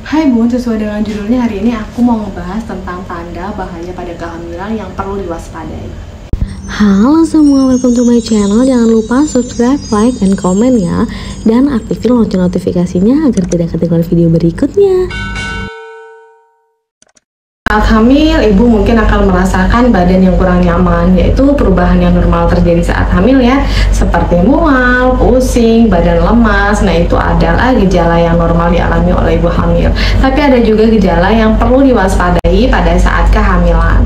Hai Bun, sesuai dengan judulnya hari ini aku mau ngebahas tentang tanda bahaya pada kehamilan yang perlu diwaspadai. Halo semua, welcome to my channel. Jangan lupa subscribe, like, dan komen ya. Dan aktifin lonceng notifikasinya agar tidak ketinggalan video berikutnya. Saat hamil, ibu mungkin akan merasakan badan yang kurang nyaman, yaitu perubahan yang normal terjadi saat hamil ya, seperti mual, pusing, badan lemas. Nah, itu adalah gejala yang normal dialami oleh ibu hamil. Tapi ada juga gejala yang perlu diwaspadai pada saat kehamilan.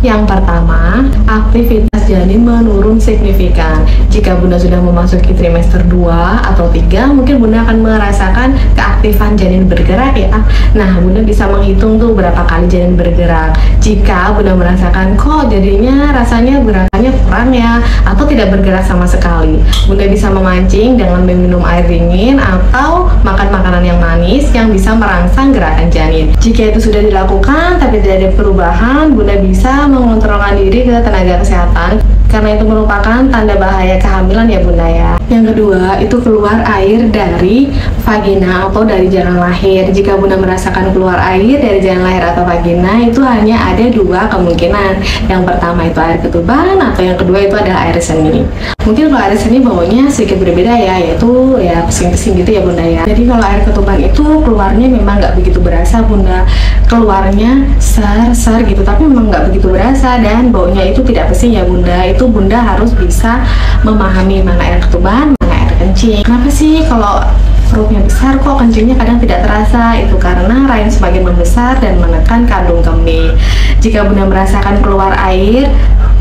Yang pertama, aktivitas janin menurun signifikan. Jika Bunda sudah memasuki trimester 2 atau 3, mungkin Bunda akan merasakan keaktifan janin bergerak ya. Nah, Bunda bisa menghitung tuh berapa kali janin bergerak. Jika Bunda merasakan kok jadinya rasanya gerakannya kurang ya, atau tidak bergerak sama sekali, Bunda bisa memancing dengan meminum air dingin atau makan makanan yang manis yang bisa merangsang gerakan janin. Jika itu sudah dilakukan tapi tidak ada perubahan, Bunda bisa mengontrolkan diri ke tenaga kesehatan karena itu merupakan tanda bahaya kehamilan ya Bunda ya. Yang kedua, itu keluar air dari vagina atau dari jalan lahir. Jika Bunda merasakan keluar air dari jalan lahir atau vagina, itu hanya ada dua kemungkinan. Yang pertama itu air ketuban, atau yang kedua itu adalah air seni. Mungkin kalau air seni baunya sedikit berbeda ya, yaitu ya pesing-pesing gitu ya Bunda ya. Jadi kalau air ketuban itu keluarnya memang nggak begitu berasa Bunda, keluarnya ser gitu, tapi memang nggak begitu berasa dan baunya itu tidak pesing ya Bunda. Itu Bunda harus bisa memahami mana air ketuban, mana air kencing. Kenapa sih kalau perutnya besar kok kencingnya kadang tidak terasa? Itu karena rahim semakin membesar dan menekan kandung kemih. Jika Bunda merasakan keluar air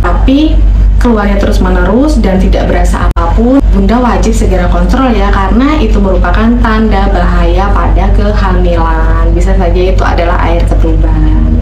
tapi keluarnya terus menerus dan tidak berasa apapun, Bunda wajib segera kontrol ya, karena itu merupakan tanda bahaya pada kehamilan. Bisa saja itu adalah air ketuban.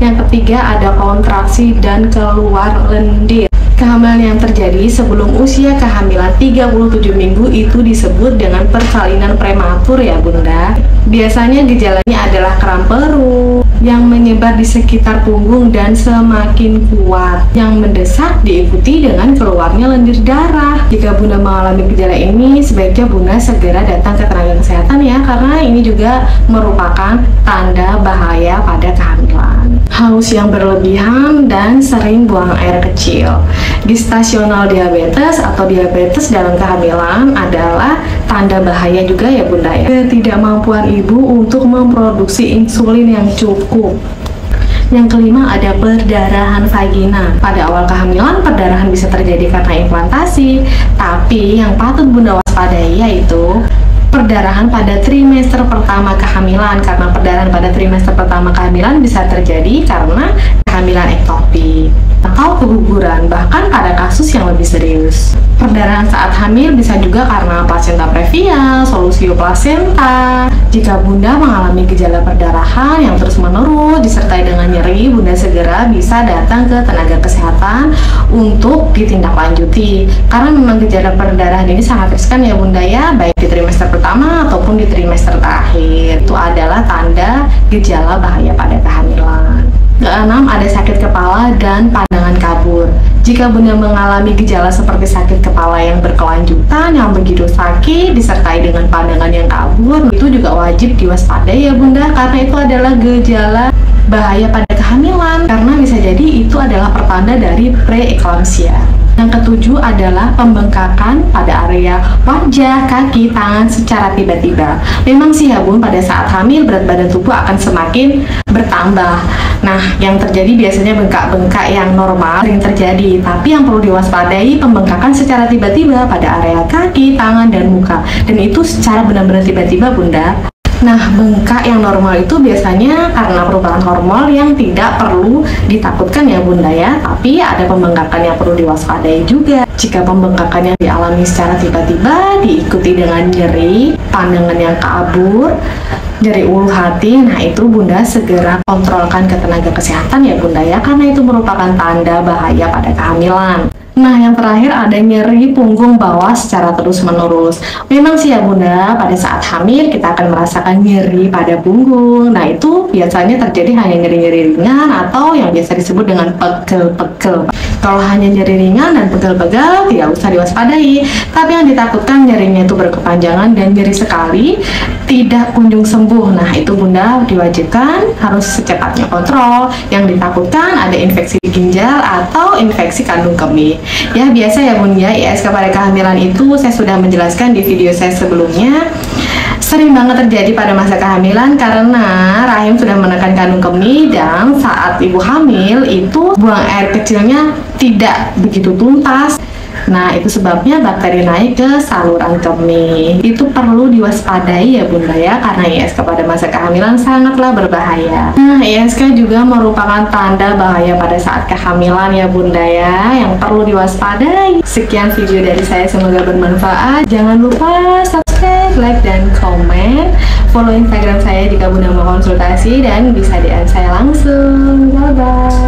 Yang ketiga, ada kontraksi dan keluar lendir. Kehamilan yang terjadi sebelum usia kehamilan 37 minggu itu disebut dengan persalinan prematur ya Bunda. Biasanya gejalanya adalah kram perut yang menyebar di sekitar punggung dan semakin kuat, yang mendesak diikuti dengan keluarnya lendir darah. Jika Bunda mengalami gejala ini, sebaiknya Bunda segera datang ke tenaga kesehatan ya, karena ini juga merupakan tanda bahaya pada kehamilan. Haus yang berlebihan dan sering buang air kecil. Gestasional diabetes atau diabetes dalam kehamilan adalah tanda bahaya juga ya Bunda ya. Ketidakmampuan ibu untuk memproduksi insulin yang cukup. Yang kelima, ada perdarahan vagina. Pada awal kehamilan, perdarahan bisa terjadi karena implantasi, tapi yang patut Bunda waspadai yaitu perdarahan pada trimester pertama kehamilan, karena perdarahan pada trimester pertama kehamilan bisa terjadi karena kehamilan ektopik atau keguguran, bahkan pada kasus yang lebih serius. Perdarahan saat hamil bisa juga karena plasenta previal, solusio plasenta. Jika Bunda mengalami gejala perdarahan yang terus-menerus disertai dengan nyeri, Bunda segera bisa datang ke tenaga kesehatan untuk ditindaklanjuti. Karena memang gejala perdarahan ini sangat riskan ya Bunda ya, baik di trimester pertama ataupun di trimester terakhir. Itu adalah tanda gejala bahaya pada kehamilan. Keenam, ada sakit kepala dan pandangan kabur. Jika Bunda mengalami gejala seperti sakit kepala yang berkelanjutan, yang begitu sakit, disertai dengan pandangan yang kabur, itu juga wajib diwaspadai ya Bunda, karena itu adalah gejala bahaya pada kehamilan, karena bisa jadi itu adalah pertanda dari preeklamsia. Yang ketujuh adalah pembengkakan pada area wajah, kaki, tangan secara tiba-tiba. Memang sih ya Bun, pada saat hamil berat badan tubuh akan semakin bertambah. Nah, yang terjadi biasanya bengkak-bengkak yang normal sering terjadi, tapi yang perlu diwaspadai pembengkakan secara tiba-tiba pada area kaki, tangan, dan muka. Dan itu secara benar-benar tiba-tiba Bunda. Nah, bengkak yang normal itu biasanya karena perubahan hormon yang tidak perlu ditakutkan ya Bunda ya, tapi ada pembengkakan yang perlu diwaspadai juga. Jika pembengkakan yang dialami secara tiba-tiba diikuti dengan nyeri, pandangan yang kabur, nyeri ulu hati, nah itu Bunda segera kontrolkan ke tenaga kesehatan ya Bunda ya, karena itu merupakan tanda bahaya pada kehamilan. Nah, yang terakhir ada nyeri punggung bawah secara terus-menerus. Memang sih ya Bunda, pada saat hamil kita akan merasakan nyeri pada punggung. Nah, itu biasanya terjadi hanya nyeri-nyeri ringan atau yang biasa disebut dengan pegel-pegel. Kalau hanya nyeri ringan dan pegal-pegal, tidak usah diwaspadai. Tapi yang ditakutkan nyerinya itu berkepanjangan dan nyeri sekali, tidak kunjung sembuh. Nah, itu Bunda diwajibkan harus secepatnya kontrol. Yang ditakutkan ada infeksi ginjal atau infeksi kandung kemih. Ya, biasa ya Bunda, ISK pada kehamilan itu saya sudah menjelaskan di video saya sebelumnya. Sering banget terjadi pada masa kehamilan karena rahim sudah menekan kandung kemih dan saat ibu hamil itu buang air kecilnya tidak begitu tuntas. Nah, itu sebabnya bakteri naik ke saluran kemih. Itu perlu diwaspadai ya Bunda ya, karena ISK pada masa kehamilan sangatlah berbahaya. Nah, ISK juga merupakan tanda bahaya pada saat kehamilan ya Bunda ya, yang perlu diwaspadai. Sekian video dari saya, semoga bermanfaat. Jangan lupa subscribe, like, dan komen. Follow Instagram saya jika Bunda mau konsultasi dan bisa DM saya langsung. Bye-bye.